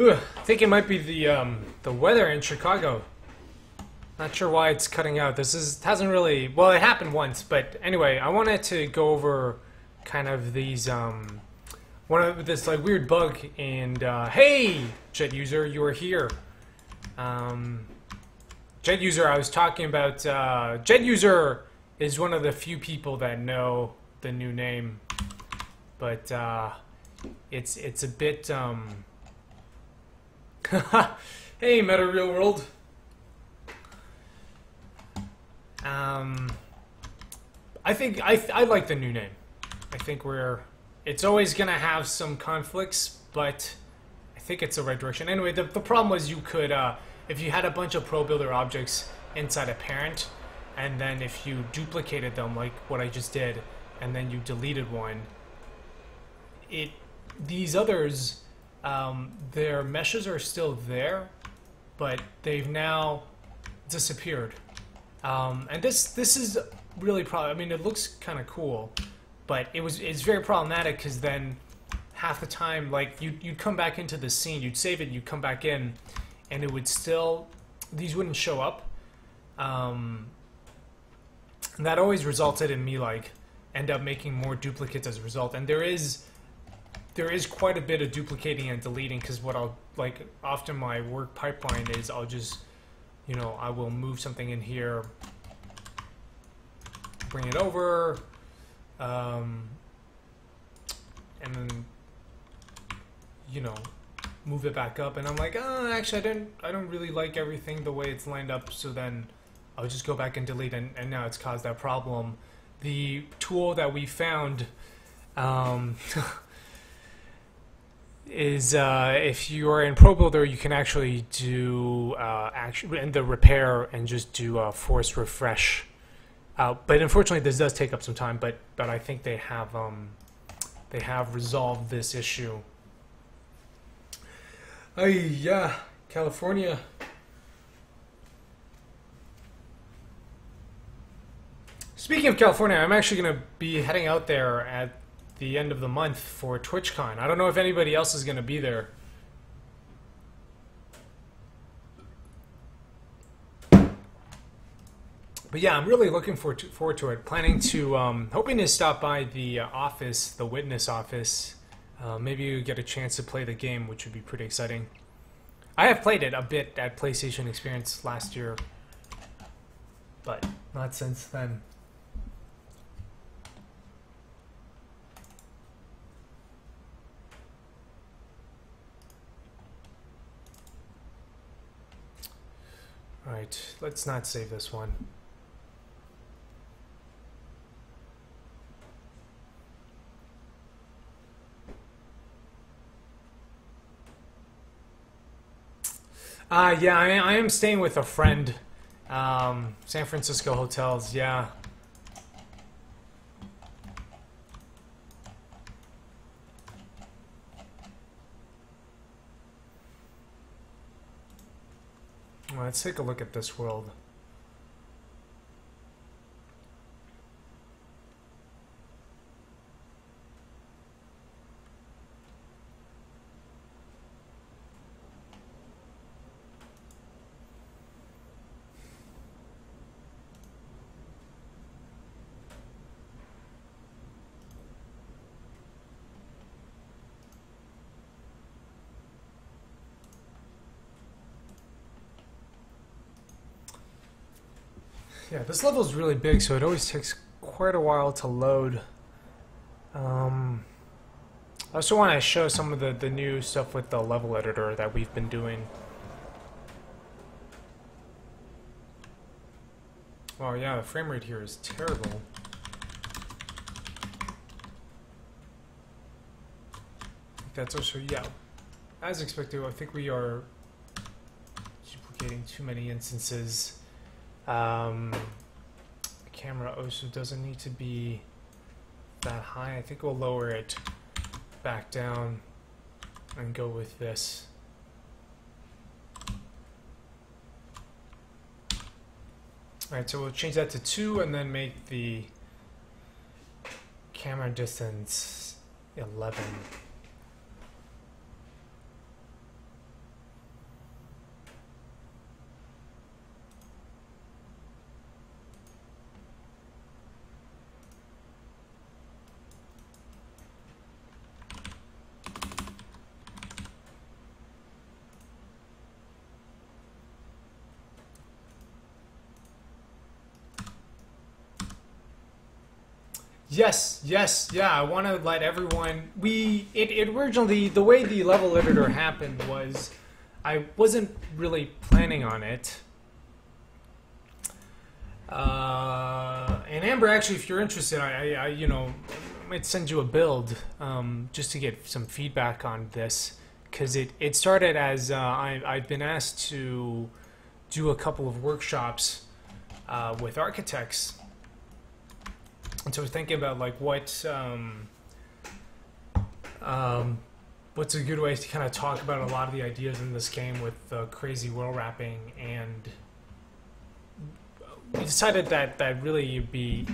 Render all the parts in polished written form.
Ugh, I think it might be the weather in Chicago. Not sure why it's cutting out. Hasn't really, well, it happened once, but anyway, I wanted to go over kind of these this like weird bug. And hey, Jet User, you are here. Jet User, I was talking about. Jet User is one of the few people that know the new name, but it's a bit. Hey, Meta Real World. I think I like the new name. I think it's always gonna have some conflicts, but I think it's the right direction. Anyway, the problem was you could, if you had a bunch of ProBuilder objects inside a parent, and then if you duplicated them, like what I just did, and then you deleted one, these others, their meshes are still there, but they've now disappeared. And this is really I mean, it looks kind of cool, but it's very problematic because then half the time, like you'd come back into the scene, you'd save it, you'd come back in, and it would still, these wouldn't show up. And that always resulted in me like end up making more duplicates as a result. And there is quite a bit of duplicating and deleting, because what I'll like often my work pipeline is I'll just, you know, I will move something in here, bring it over, and then, you know, move it back up, and I'm like, oh, actually, I don't really like everything the way it's lined up, so then I'll just go back and delete, and now it's caused that problem. The tool that we found is if you are in ProBuilder, you can actually do in the repair and just do force refresh. But unfortunately, this does take up some time. But I think they have resolved this issue. Yeah, California. Speaking of California, I'm actually going to be heading out there at the end of the month for TwitchCon. I don't know if anybody else is going to be there. But yeah, I'm really looking forward to it. Planning to, hoping to stop by the office, the witness office. Maybe you get a chance to play the game, which would be pretty exciting. I have played it a bit at PlayStation Experience last year, but not since then. Alright, let's not save this one. Yeah, I am staying with a friend. San Francisco hotels, yeah. Let's take a look at this world. Yeah, this level is really big, so it always takes quite a while to load. I also want to show some of the new stuff with the level editor that we've been doing. Oh yeah, the frame rate here is terrible. That's also, yeah, as expected. I think we are duplicating too many instances. The camera also doesn't need to be that high. I think we'll lower it back down and go with this. Alright, so we'll change that to 2 and then make the camera distance 11. Yes, yes, yeah. I want to let everyone. It originally, the way the level editor happened was, I wasn't really planning on it. And Amber, actually, if you're interested, I you know, might send you a build just to get some feedback on this, because it started as I've been asked to do a couple of workshops with architects. And so I was thinking about like what's a good way to kind of talk about a lot of the ideas in this game with crazy world wrapping, and we decided that really it'd be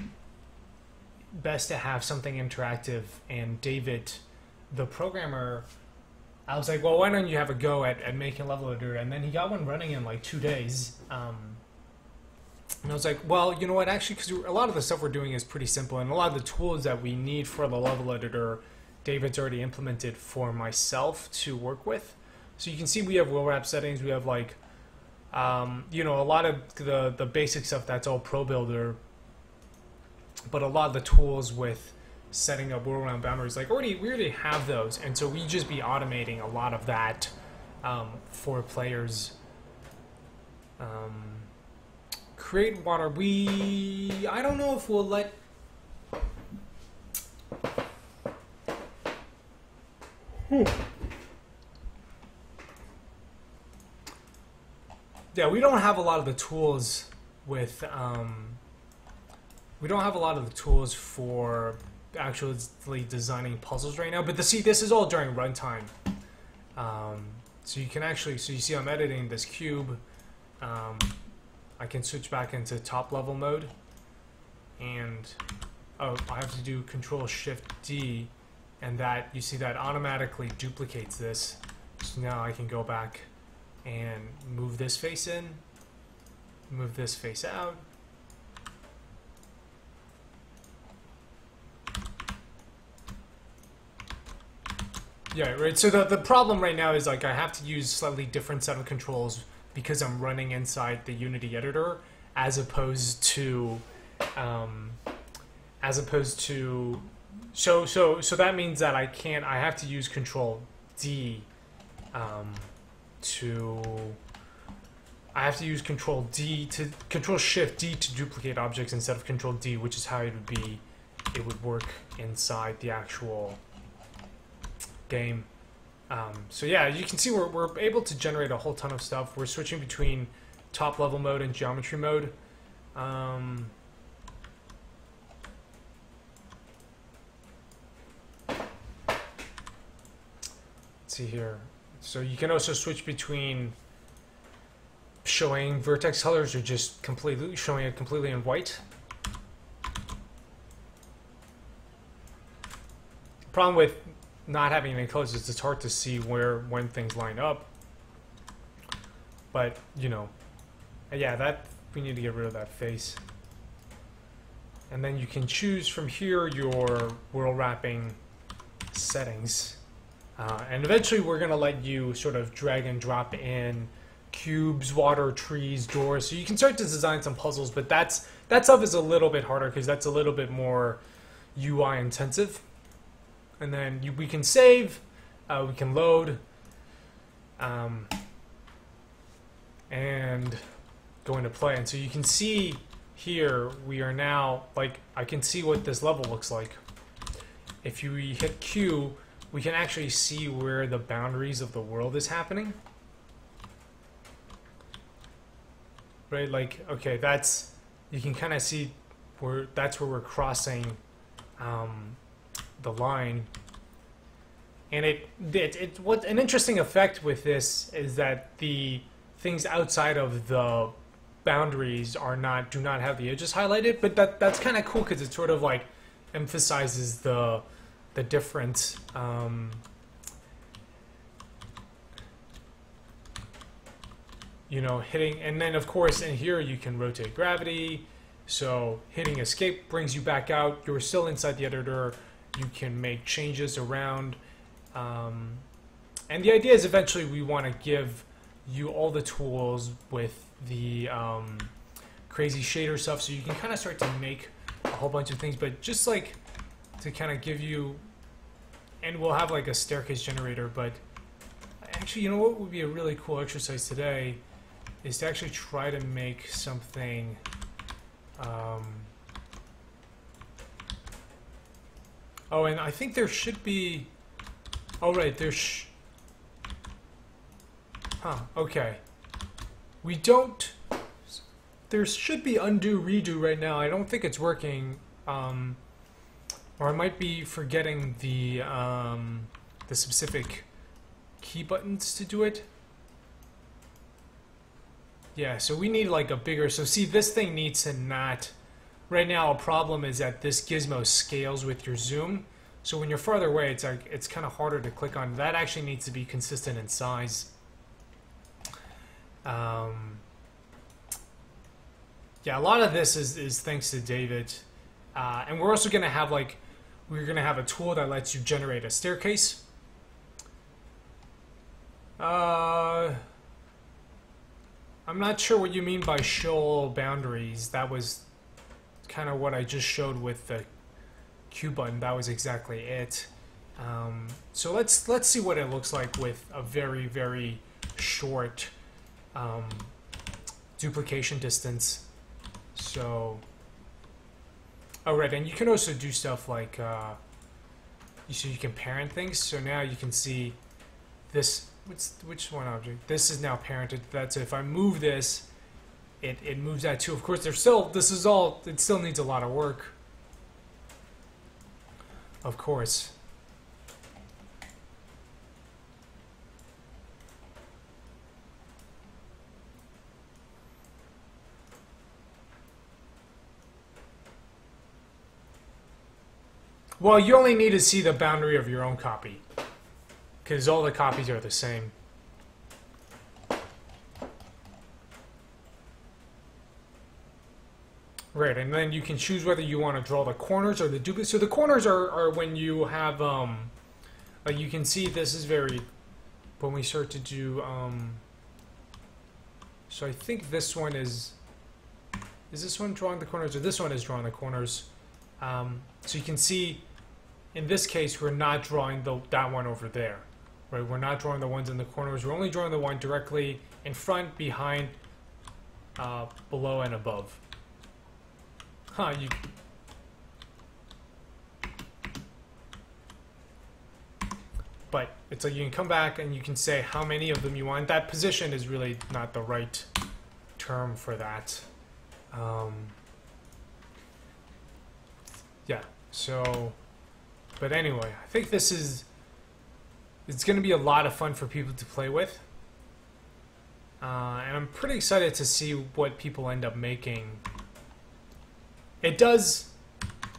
best to have something interactive. And David, the programmer, I was like, well, why don't you have a go at making a level editor? And then he got one running in like 2 days. And I was like, well, you know what, actually, because a lot of the stuff we're doing is pretty simple, and a lot of the tools that we need for the level editor, David's already implemented for myself to work with. So you can see we have wheel wrap settings, we have like, you know, a lot of the basic stuff that's all Pro Builder, but a lot of the tools with setting up wheel around boundaries, like we already have those, and so we just be automating a lot of that for players. Create water. I don't know if we'll let. Yeah, we don't have a lot of the tools with. We don't have a lot of the tools for actually designing puzzles right now. But see, this is all during runtime. So you can actually, so you see, I'm editing this cube. I can switch back into top level mode, and oh, I have to do Control-Shift-D, and that, you see, that automatically duplicates this. So now I can go back and move this face in, move this face out. Yeah, right. So the problem right now is like I have to use slightly different set of controls because I'm running inside the Unity editor, as opposed to so that means that I have to use Control D Control Shift D to duplicate objects instead of Control D, which is how it would work inside the actual game. So yeah, you can see we're able to generate a whole ton of stuff. We're switching between top level mode and geometry mode. Let's see here. So you can also switch between showing vertex colors or just completely showing it completely in white. The problem with not having any colors is it's hard to see when things line up. But, you know, yeah, that we need to get rid of that face. And then you can choose from here your world wrapping settings. And eventually we're going to let you sort of drag and drop in cubes, water, trees, doors. So you can start to design some puzzles, but that stuff is a little bit harder because that's a little bit more UI intensive. And then we can save, we can load, and go into play. And so you can see here, we are now, like, I can see what this level looks like. If you hit Q, we can actually see where the boundaries of the world is happening. Right, like, okay, you can kind of see that's where we're crossing the line. And what an interesting effect with this is that the things outside of the boundaries do not have the edges highlighted, but that's kind of cool because it sort of like emphasizes the different you know, hitting. And then of course in here you can rotate gravity, so hitting escape brings you back out. You're still inside the editor. You can make changes around, and the idea is eventually we want to give you all the tools with the crazy shader stuff, so you can kind of start to make a whole bunch of things. But just like to kind of give you, and we'll have like a staircase generator, but actually, you know what would be a really cool exercise today is to actually try to make something oh, and I think there should be, oh right, okay. We don't, there should be undo redo right now. I don't think it's working, or I might be forgetting the specific key buttons to do it. Yeah, so we need like a bigger, so see, this thing needs to not, right now a problem is that this gizmo scales with your zoom. So when you're farther away, it's like, it's kind of harder to click on. That actually needs to be consistent in size. Yeah, a lot of this is thanks to David. And we're also going to have like, we're going to have a tool that lets you generate a staircase. I'm not sure what you mean by show boundaries. That was kind of what I just showed with the Q button. That was exactly it. So let's see what it looks like with a very, very short duplication distance. So, oh right, and you can also do stuff like you can parent things. So now you can see this. Which one object? This is now parented to that. So if I move this, it moves that too. Of course, there's still, this is all, it still needs a lot of work. Of course. Well, you only need to see the boundary of your own copy, because all the copies are the same. Right, and then you can choose whether you want to draw the corners or the duplicate. So the corners are when you have, like you can see this is very, when we start to do, so I think this one is this one drawing the corners, or this one is drawing the corners? So you can see, in this case, we're not drawing that one over there. Right, we're not drawing the ones in the corners. We're only drawing the one directly in front, behind, below, and above. Huh, but it's like you can come back and you can say how many of them you want. That position is really not the right term for that. Yeah, so, but anyway, I think this is, it's going to be a lot of fun for people to play with. And I'm pretty excited to see what people end up making. It does,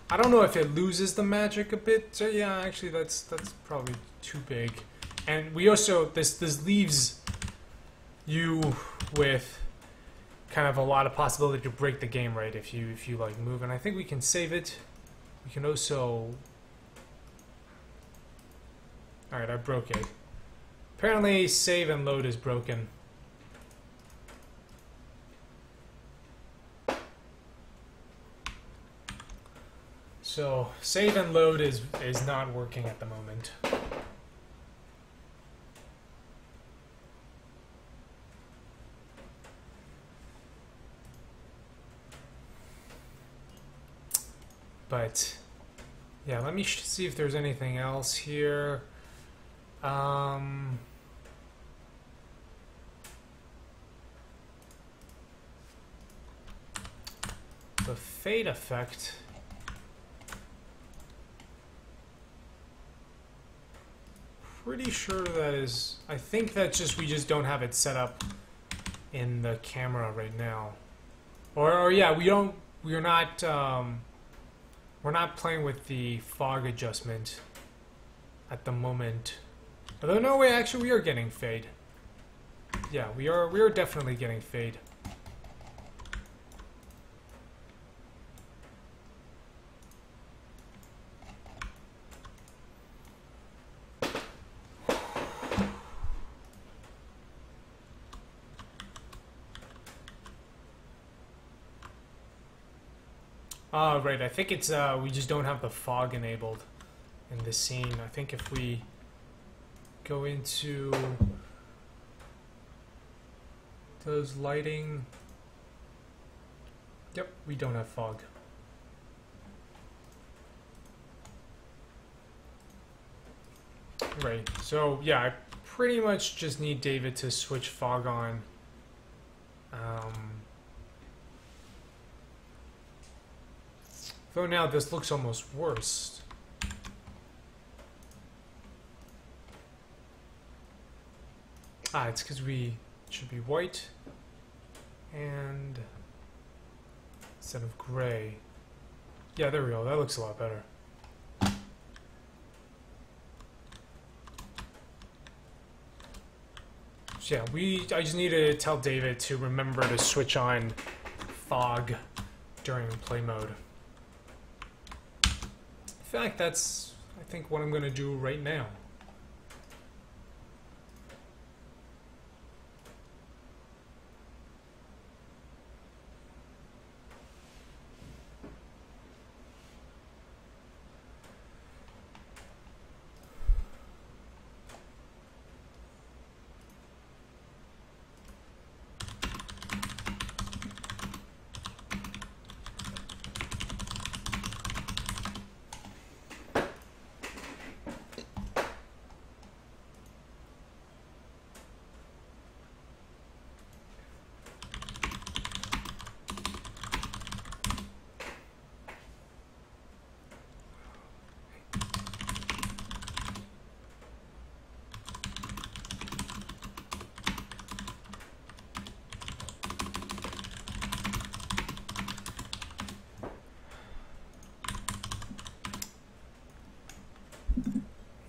I don't know if it loses the magic a bit. So yeah, actually that's probably too big. And we also, this leaves you with kind of a lot of possibility to break the game, right? If you like move, and I think we can save it. We can also, all right, I broke it. Apparently save and load is broken. So save and load is not working at the moment. But yeah, let me see if there's anything else here. The fade effect. Pretty sure that is, I think that's just, we just don't have it set up in the camera right now. Or yeah, we're not playing with the fog adjustment at the moment. Although no way, actually we are getting fade. Yeah, we are definitely getting fade. Right. I think it's we just don't have the fog enabled in this scene. I think if we go into those lighting, yep, we don't have fog. Right. So yeah, I pretty much just need David to switch fog on. Though now this looks almost worse. It's because it should be white and instead of gray. Yeah, there we go. That looks a lot better. So yeah, I just need to tell David to remember to switch on fog during play mode. In fact, that's, I think, what I'm going to do right now.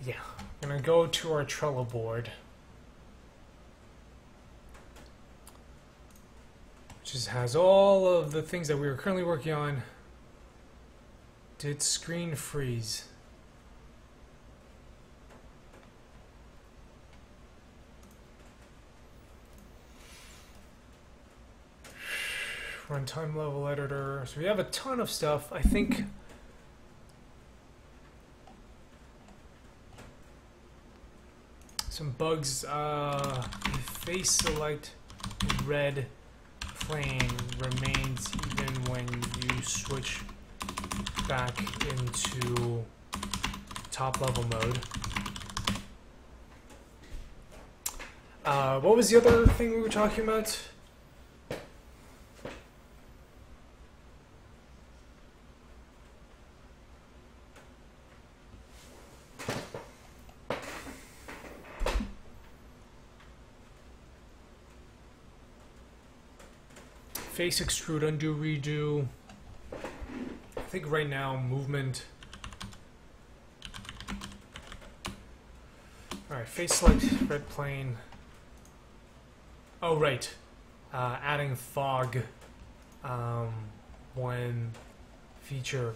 Yeah, I'm going to go to our Trello board, which just has all of the things that we are currently working on. Did screen freeze? Runtime level editor. So we have a ton of stuff. I think some bugs. Face select red plane remains even when you switch back into top level mode. What was the other thing we were talking about? Face extrude, undo, redo. I think right now movement. Alright, face select red plane. Oh right. Adding fog when feature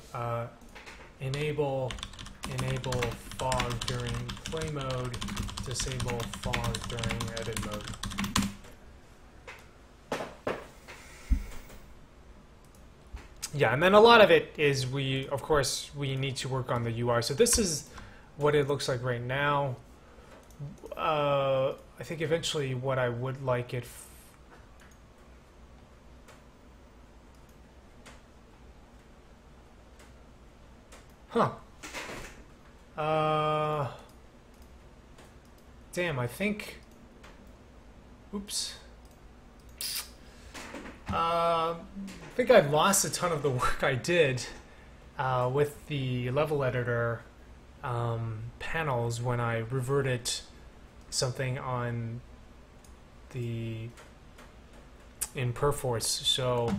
enable fog during play mode, disable fog during edit mode. Yeah, and then a lot of it is of course, we need to work on the UI. So this is what it looks like right now. I think eventually what I would like it... Damn, I think... Oops. I think I've lost a ton of the work I did with the level editor panels when I reverted something in Perforce. So,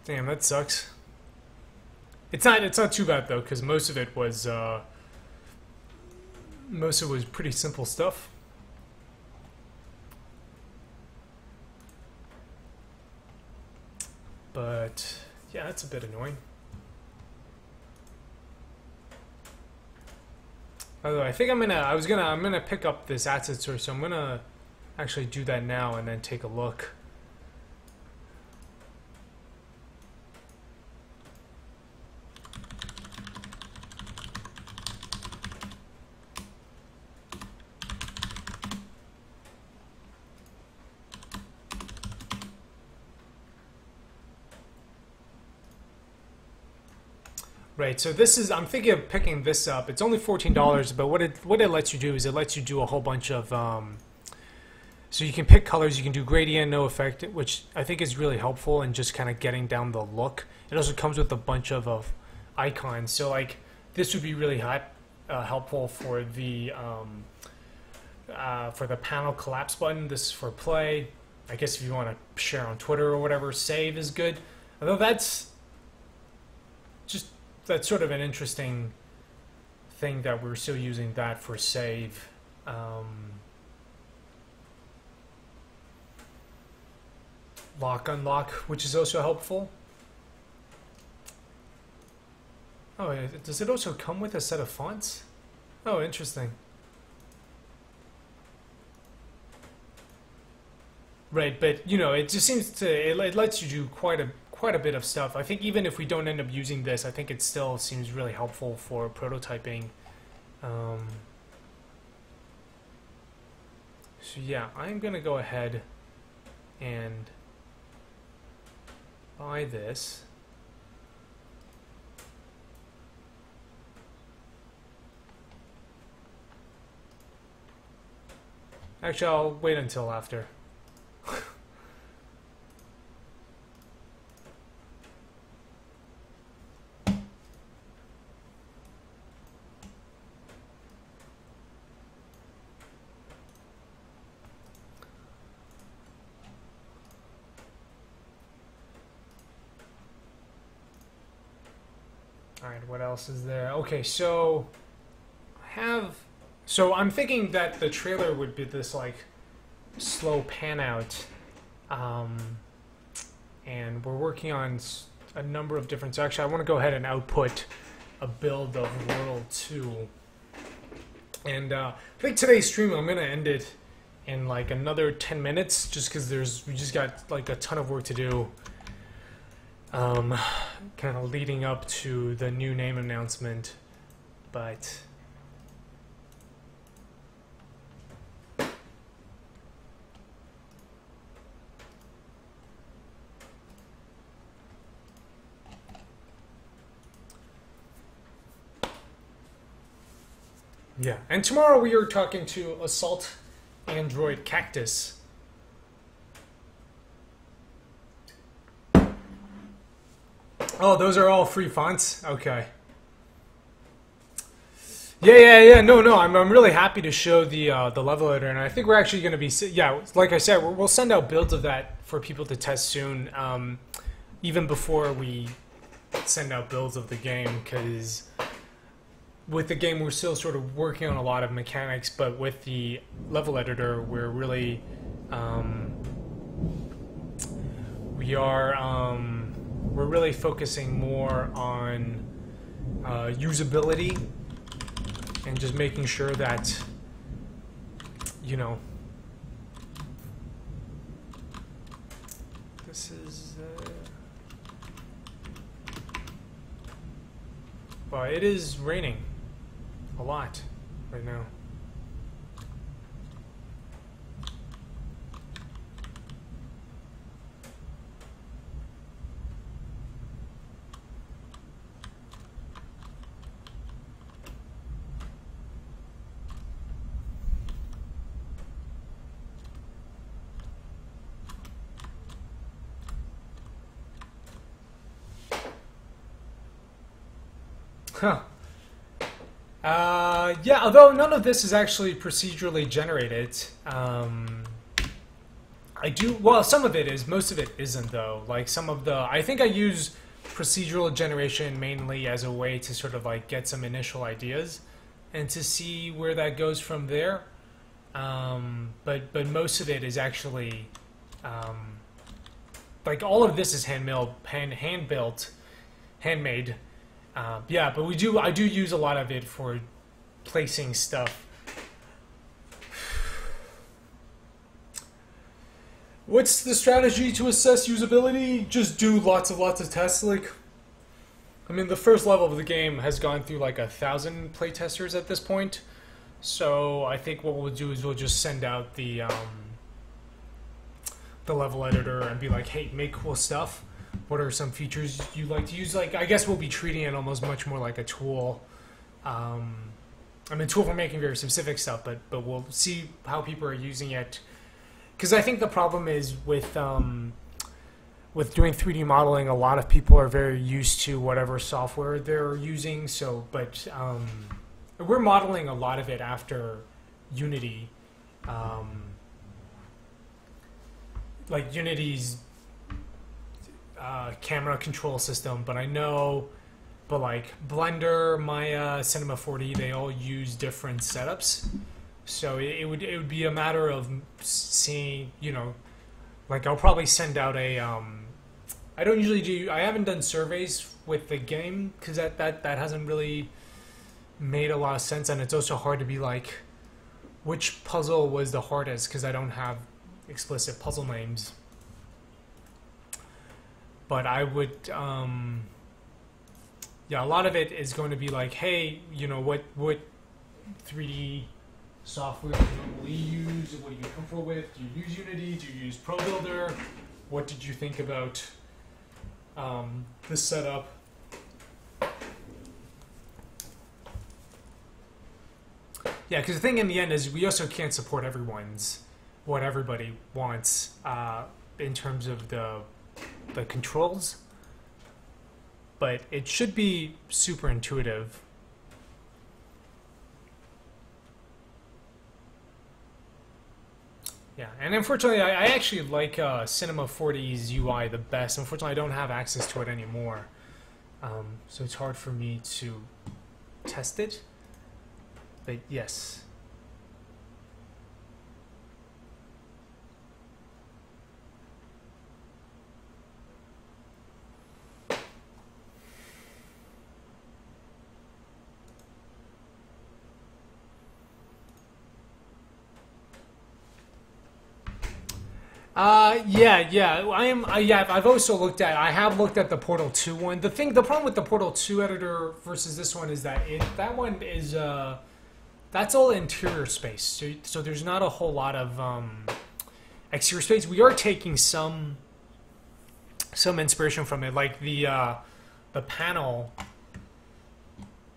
damn, that sucks. It's not too bad though, because most of it was pretty simple stuff. But yeah, that's a bit annoying. Although I think I'm gonna pick up this asset source, so I'm gonna actually do that now and then take a look. Right, so this is, I'm thinking of picking this up. It's only $14, but what it lets you do is it lets you do a whole bunch of, so you can pick colors, you can do gradient, no effect, which I think is really helpful in just kind of getting down the look. It also comes with a bunch of icons, so like this would be really helpful for the panel collapse button. This is for play. I guess if you want to share on Twitter or whatever, save is good. Although that's sort of an interesting thing that we're still using that for save. Lock, unlock, which is also helpful. Oh, does it also come with a set of fonts? Oh, interesting. Right, but you know, it just seems to it lets you do quite a bit of stuff. I think even if we don't end up using this, I think it still seems really helpful for prototyping. So yeah, I'm gonna go ahead and buy this. Actually, I'll wait until after. Alright, what else is there? Okay, so I'm thinking that the trailer would be this like slow pan out, and we're working on a number of different. So actually, I want to go ahead and output a build of World 2, and I think today's stream I'm gonna end it in like another 10 minutes, just because we just got like a ton of work to do. Kind of leading up to the new name announcement, but yeah. And tomorrow we are talking to Assault Android Cactus. Oh, those are all free fonts? Okay. Yeah. No. I'm really happy to show the level editor, and I think we're actually going to be, yeah, like I said, we'll send out builds of that for people to test soon, even before we send out builds of the game, because with the game we're still sort of working on a lot of mechanics, but with the level editor we're really we're really focusing more on usability and just making sure that, you know, this is well, it is raining a lot right now. Huh. Yeah, although none of this is actually procedurally generated. Well, some of it is, most of it isn't though. Like I think I use procedural generation mainly as a way to sort of like get some initial ideas and to see where that goes from there. But most of it is actually, like all of this is hand-built, handmade. Yeah, but I do use a lot of it for placing stuff. What's the strategy to assess usability? Just do lots of tests. Like, I mean, the first level of the game has gone through like 1,000 playtesters at this point. So I think what we'll do is we'll just send out the level editor and be like, hey, make cool stuff. what are some features you like to use? Like, I guess we'll be treating it almost much more like a tool. I mean, a tool for making very specific stuff, but we'll see how people are using it. Because I think the problem is with doing 3D modeling, a lot of people are very used to whatever software they're using. So, but we're modeling a lot of it after Unity. Like Unity's camera control system, but like Blender, Maya, Cinema 4D, they all use different setups. So it would be a matter of seeing, you know, like I'll probably send out a I haven't done surveys with the game because that hasn't really made a lot of sense, and it's also hard to be like which puzzle was the hardest because I don't have explicit puzzle names. But I would yeah, a lot of it is going to be like, hey, you know, what 3D software do you normally use? What are you comfortable with? Do you use Unity? Do you use Pro Builder? What did you think about this setup? Yeah, because the thing in the end is we also can't support what everybody wants in terms of the controls. But it should be super intuitive. Yeah, and unfortunately, I actually like Cinema 4D's UI the best. Unfortunately, I don't have access to it anymore, so it's hard for me to test it. But yes. Yeah. I've also I have looked at the Portal 2 one. The problem with the Portal 2 editor versus this one is that that one is that's all interior space. So there's not a whole lot of exterior space. We are taking some inspiration from it, like the panel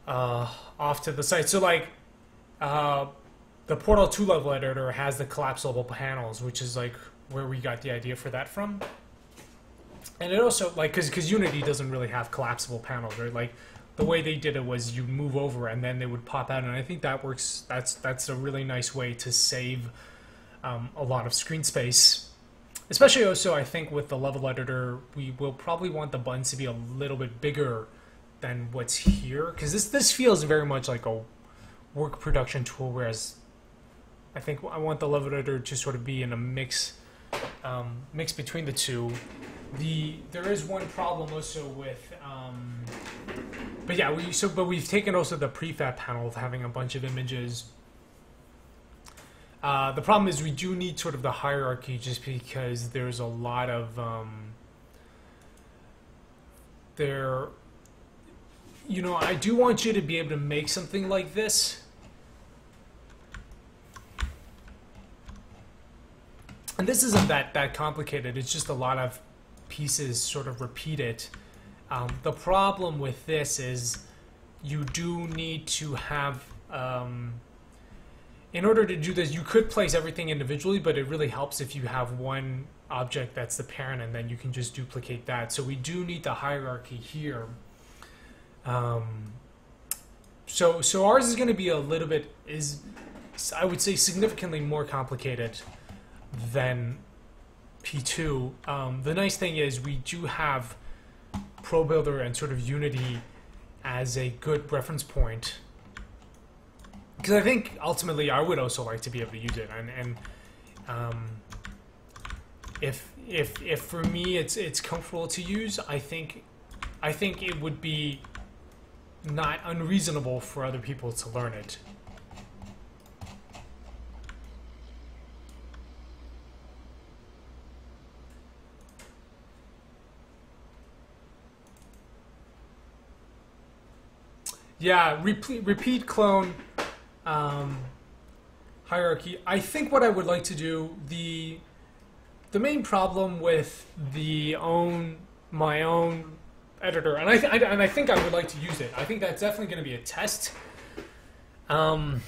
off to the side. So like the Portal 2 level editor has the collapsible panels, which is like where we got the idea for that from. And it also, like, because Unity doesn't really have collapsible panels, right? Like, the way they did it was you move over and then they would pop out, and I think that works. That's a really nice way to save a lot of screen space. Especially also, I think with the level editor, we will probably want the buttons to be a little bit bigger than what's here, because this feels very much like a work production tool, whereas I think I want the level editor to sort of be in a mix between the two. There is one problem also with, but yeah, we've taken also the prefab panel of having a bunch of images. The problem is we do need sort of the hierarchy, just because there's a lot of you know, I do want you to be able to make something like this. And this isn't that complicated. It's just a lot of pieces sort of repeated. The problem with this is you do need to have, in order to do this, you could place everything individually, but it really helps if you have one object that's the parent, and then you can just duplicate that. So we do need the hierarchy here. So ours is going to be a little bit, I would say, significantly more complicated than P2. The nice thing is we do have Pro Builder and sort of Unity as a good reference point, because I think ultimately I would also like to be able to use it, and if for me it's comfortable to use, I think it would be not unreasonable for other people to learn it. Yeah, repeat clone hierarchy. I think what I would like to do, the main problem with the own my own editor, and I think I would like to use it. I think that's definitely going to be a test. Oh,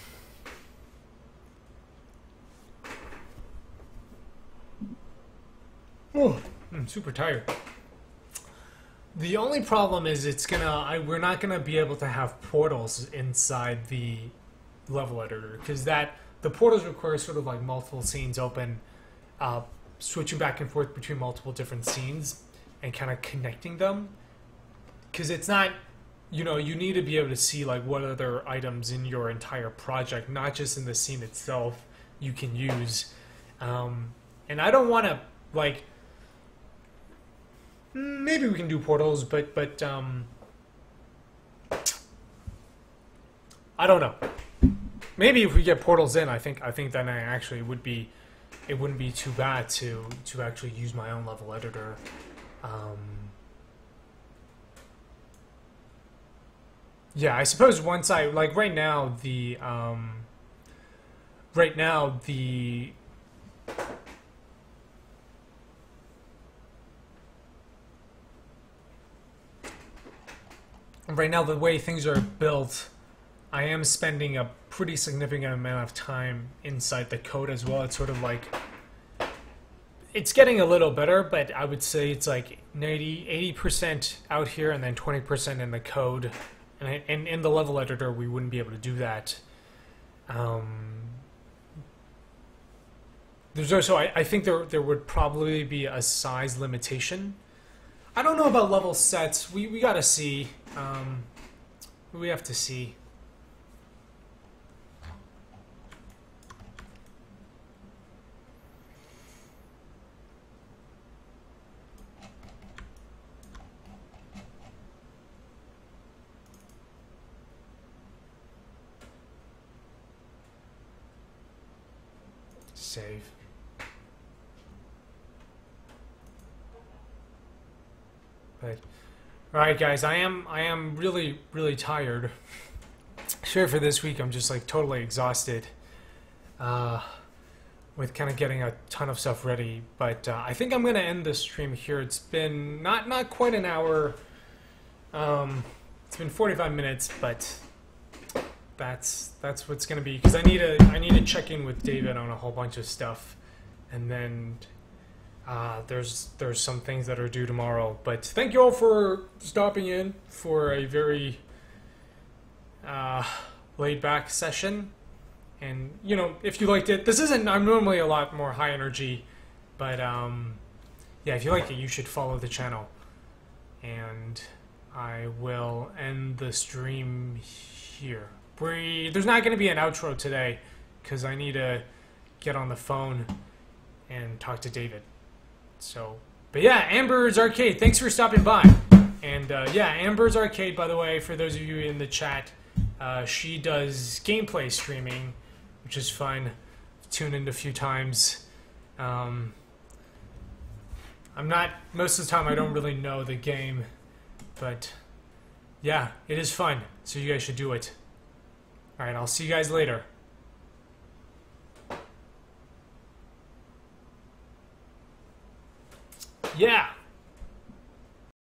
I'm super tired. The only problem is we're not gonna be able to have portals inside the level editor, because the portals require sort of like multiple scenes open, switching back and forth between multiple different scenes and kind of connecting them. Because it's not, you need to be able to see like what other items in your entire project, not just in the scene itself, you can use. And I don't want to like. Maybe we can do portals, but I don't know. Maybe if we get portals in, I think then I actually it wouldn't be too bad to actually use my own level editor. Yeah, I suppose once I like right now the way things are built, I am spending a pretty significant amount of time inside the code as well. It's sort of like, it's getting a little better, but I would say it's like 80% out here and then 20% in the code. And in the level editor, we wouldn't be able to do that. There's also, I think there would probably be a size limitation. I don't know about level sets. We gotta see. We have to see. Save. But all right, guys, I am really tired. Sure, for this week I'm just like totally exhausted with kind of getting a ton of stuff ready. But I think I'm gonna end this stream here. It's been not quite an hour. It's been 45 minutes, but that's what's gonna be, because I need to check in with David on a whole bunch of stuff, and then there's some things that are due tomorrow. But thank you all for stopping in for a very laid back session. And if you liked it, I'm normally a lot more high energy, but yeah, if you liked it, you should follow the channel. And I will end the stream here. There's not going to be an outro today because I need to get on the phone and talk to David. So, but yeah, Amber's Arcade, thanks for stopping by. And yeah, Amber's Arcade, by the way, for those of you in the chat, she does gameplay streaming, which is fun. I've tuned in a few times. Most of the time I don't really know the game, but yeah, it is fun, so you guys should do it. Alright, I'll see you guys later. Yeah!